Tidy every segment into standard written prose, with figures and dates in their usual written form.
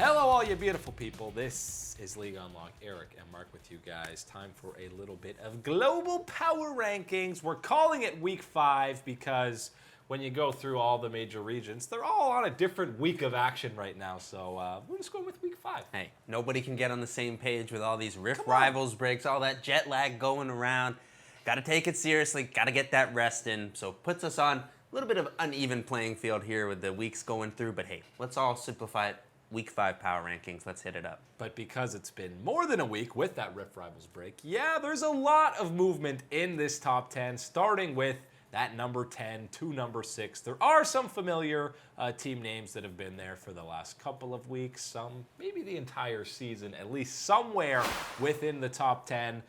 Hello, all you beautiful people. This is League Unlock. Eric and Mark with you guys. Time for a little bit of global power rankings. We're calling it Week 5 because when you go through all the major regions, they're all on a different week of action right now. So we're just going with Week 5. Hey, nobody can get on the same page with all these Rift Rivals breaks, all that jet lag going around. Got to take it seriously. Got to get that rest in. So puts us on a little bit of uneven playing field here with the weeks going through. But hey, let's all simplify it. Week 5 power rankings. Let's hit it up. But because it's been more than a week with that Rift Rivals break, yeah, there's a lot of movement in this top 10, starting with that number 10 to number 6. There are some familiar team names that have been there for the last couple of weeks, some maybe the entire season, at least somewhere within the top 10.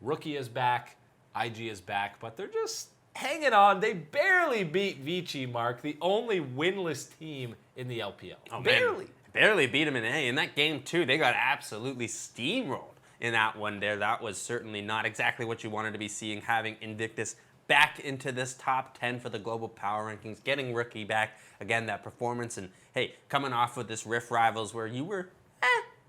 Rookie is back, IG is back, but they're just hanging on. They barely beat Vici, Mark, the only winless team in the LPL. Oh, barely. Man, barely beat them in that game, too. They got absolutely steamrolled in that one there. That was certainly not exactly what you wanted to be seeing, having Invictus back into this top 10 for the global power rankings, getting Rookie back. Again, that performance, and hey, coming off with this Rift Rivals where you were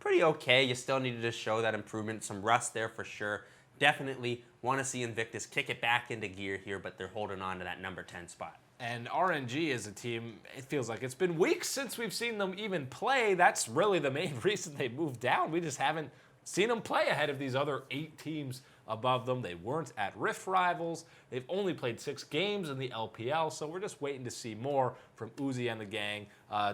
pretty okay. You still needed to show that improvement, some rust there for sure. Definitely want to see Invictus kick it back into gear here, but they're holding on to that number 10 spot. And RNG is a team, it feels like it's been weeks since we've seen them even play. That's really the main reason they moved down. We just haven't seen them play ahead of these other 8 teams above them. They weren't at Rift Rivals. They've only played 6 games in the LPL, so we're just waiting to see more from Uzi and the gang.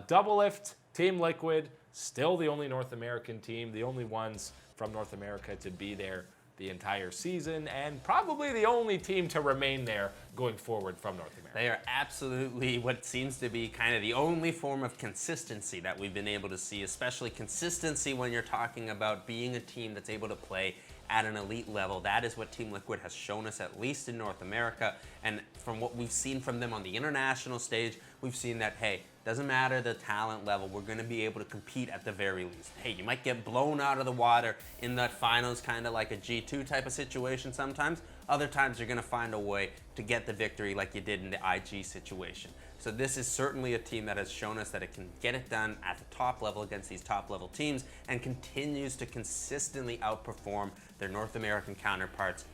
Double Lift, Team Liquid, still the only North American team, the only ones from North America to be there the entire season, and probably the only team to remain there going forward from North America. They are absolutely what seems to be kind of the only form of consistency that we've been able to see, especially consistency when you're talking about being a team that's able to play at an elite level. That is what Team Liquid has shown us, at least in North America. And from what we've seen from them on the international stage, we've seen that, hey, doesn't matter the talent level, we're going to be able to compete at the very least. Hey, you might get blown out of the water in that finals, kind of like a G2 type of situation sometimes. Other times you're going to find a way to get the victory like you did in the IG situation. So this is certainly a team that has shown us that it can get it done at the top level against these top level teams and continues to consistently outperform their North American counterparts,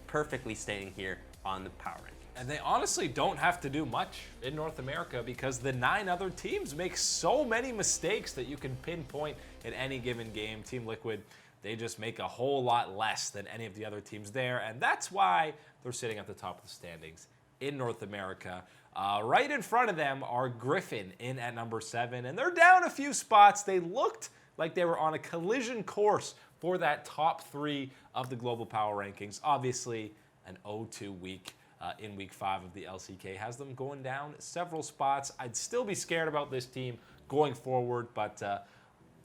perfectly staying here on the power ranking. And they honestly don't have to do much in North America because the 9 other teams make so many mistakes that you can pinpoint in any given game. Team Liquid, they just make a whole lot less than any of the other teams there, and that's why they're sitting at the top of the standings in North America. Right in front of them are Griffin in at number 7, and they're down a few spots. They looked like they were on a collision course for that top 3 of the global power rankings. Obviously, an 0-2 week in Week 5 of the LCK has them going down several spots. I'd still be scared about this team going forward, but that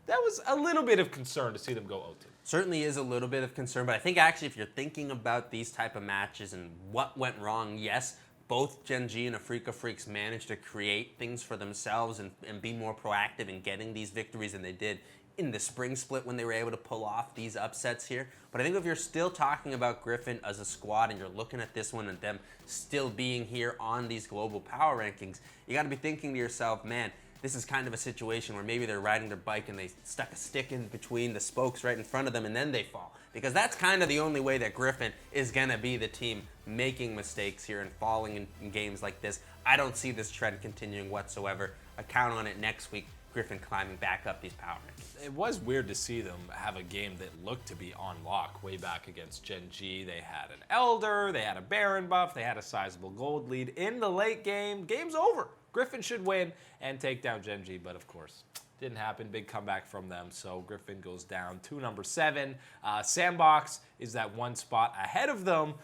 was a little bit of concern to see them go 0-2. Certainly is a little bit of concern, but I think actually if you're thinking about these type of matches and what went wrong, yes, both Gen G and Afrika Freaks managed to create things for themselves and be more proactive in getting these victories than they did in the spring split when they were able to pull off these upsets here. But I think if you're still talking about Griffin as a squad and you're looking at this one and them still being here on these global power rankings, you got to be thinking to yourself, man, this is kind of a situation where maybe they're riding their bike and they stuck a stick in between the spokes right in front of them and then they fall. Because that's kind of the only way that Griffin is going to be the team making mistakes here and falling in games like this. I don't see this trend continuing whatsoever. I count on it next week, Griffin climbing back up these power rankings. It was weird to see them have a game that looked to be on lock way back against Gen G. They had an Elder, they had a Baron buff, they had a sizable gold lead. In the late game, game's over. Griffin should win and take down Gen G, but of course, didn't happen. Big comeback from them, so Griffin goes down to number 7. Sandbox is that 1 spot ahead of them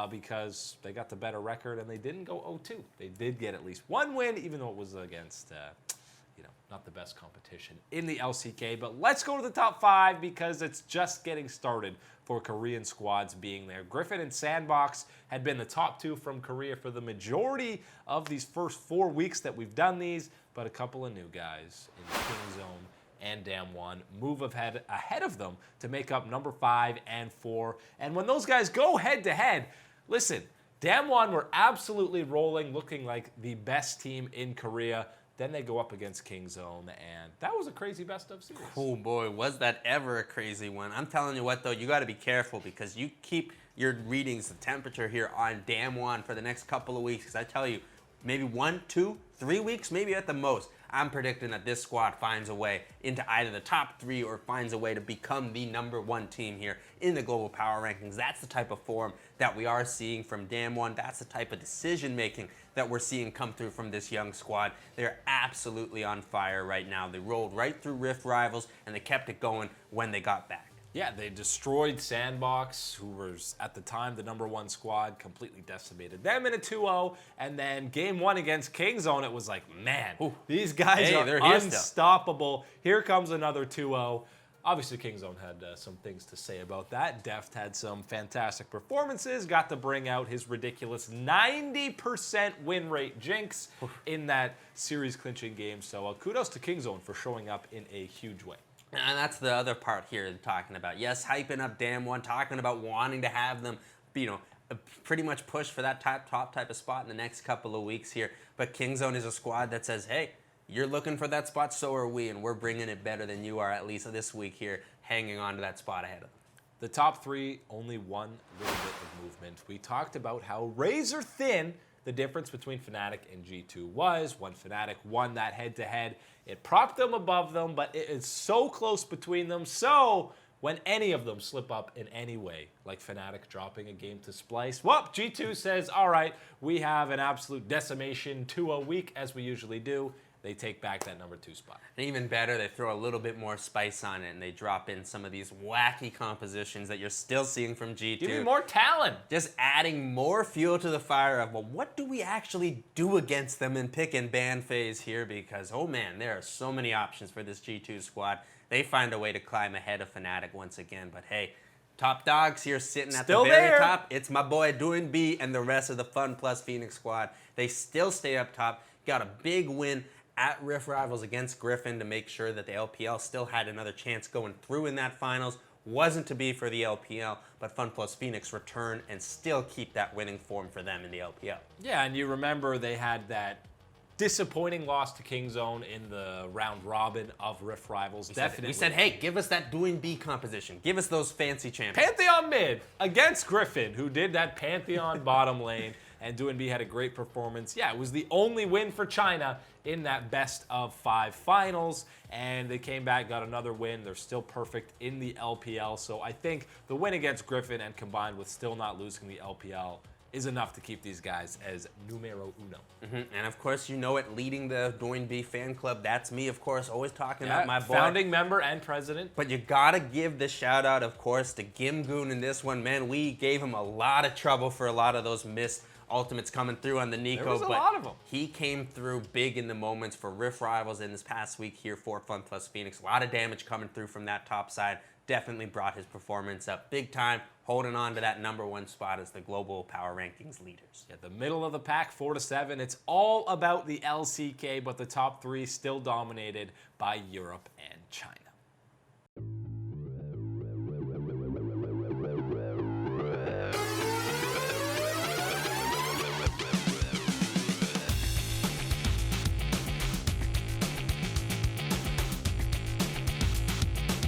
because they got the better record and they didn't go 0-2. They did get at least 1 win, even though it was against not the best competition in the LCK. But let's go to the top 5 because it's just getting started for Korean squads being there. Griffin and Sandbox had been the top 2 from Korea for the majority of these first 4 weeks that we've done these, but a couple of new guys in Kingzone and Damwon move ahead of them to make up number 5 and 4. And when those guys go head-to-head, listen, Damwon were absolutely rolling, looking like the best team in Korea. Then they go up against Kingzone, and that was a crazy best-of series. Oh boy, was that ever a crazy one. I'm telling you what though, you got to be careful because you keep your readings, the temperature here on Damwon for the next couple of weeks, because I tell you, maybe 1, 2, 3 weeks, maybe at the most, I'm predicting that this squad finds a way into either the top 3 or finds a way to become the #1 team here in the global power rankings. That's the type of form that we are seeing from Damwon. That's the type of decision making that we're seeing come through from this young squad. They're absolutely on fire right now. They rolled right through Rift Rivals and they kept it going when they got back. Yeah, they destroyed Sandbox, who was at the time the #1 squad, completely decimated them in a 2-0. And then game 1 against Kingzone, it was like, man, these guys are unstoppable. Here comes another 2-0. Obviously, Kingzone had some things to say about that. Deft had some fantastic performances, got to bring out his ridiculous 90% win rate jinx in that series clinching game. So kudos to Kingzone for showing up in a huge way. And that's the other part here talking about. Yes, hyping up Damwon, talking about wanting to have them, pretty much push for that top type of spot in the next couple of weeks here. But Kingzone is a squad that says, hey, you're looking for that spot, so are we, and we're bringing it better than you are, at least this week here, hanging on to that spot ahead of them. The top 3, only one little bit of movement. We talked about how razor thin the difference between Fnatic and G2 was. When Fnatic won that head-to-head, it propped them above them, but it is so close between them. So when any of them slip up in any way, like Fnatic dropping a game to Splice, well, G2 says, all right, we have an absolute decimation 2-0 week, as we usually do. They take back that #2 spot. And even better, they throw a little bit more spice on it, and they drop in some of these wacky compositions that you're still seeing from G2. Give me more talent. Just adding more fuel to the fire of, well, what do we actually do against them in pick and ban phase here? Because, oh man, there are so many options for this G2 squad. They find a way to climb ahead of Fnatic once again. But hey, top dogs here sitting at the very top. It's my boy Doing B and the rest of the Fun Plus Phoenix squad. They still stay up top. Got a big win at Rift Rivals against Griffin to make sure that the LPL still had another chance going through in that finals. Wasn't to be for the LPL, but Fun Plus Phoenix return and still keep that winning form for them in the LPL. Yeah, and you remember they had that disappointing loss to Kingzone in the round robin of Rift Rivals. We said, hey, give us that Doing B composition. Give us those fancy champions. Pantheon mid against Griffin, who did that Pantheon bottom lane. And Doing B had a great performance. Yeah, it was the only win for China in that best-of-5 finals. And they came back, got another win. They're still perfect in the LPL. So I think the win against Griffin and combined with still not losing the LPL is enough to keep these guys as numero uno. And of course, you know it, leading the Doing B fan club. That's me, of course, always talking about my boy. Founding member and president. But you gotta give the shout out, of course, to Gimgoon in this one. Man, we gave him a lot of trouble for a lot of those missed ultimates coming through on the Nico. There was a lot of them. He came through big in the moments for Rift Rivals in this past week here for Fun Plus Phoenix. A lot of damage coming through from that top side. Definitely brought his performance up big time, holding on to that #1 spot as the global power rankings leaders. Yeah, the middle of the pack, 4-7. It's all about the LCK, but the top 3 still dominated by Europe and China.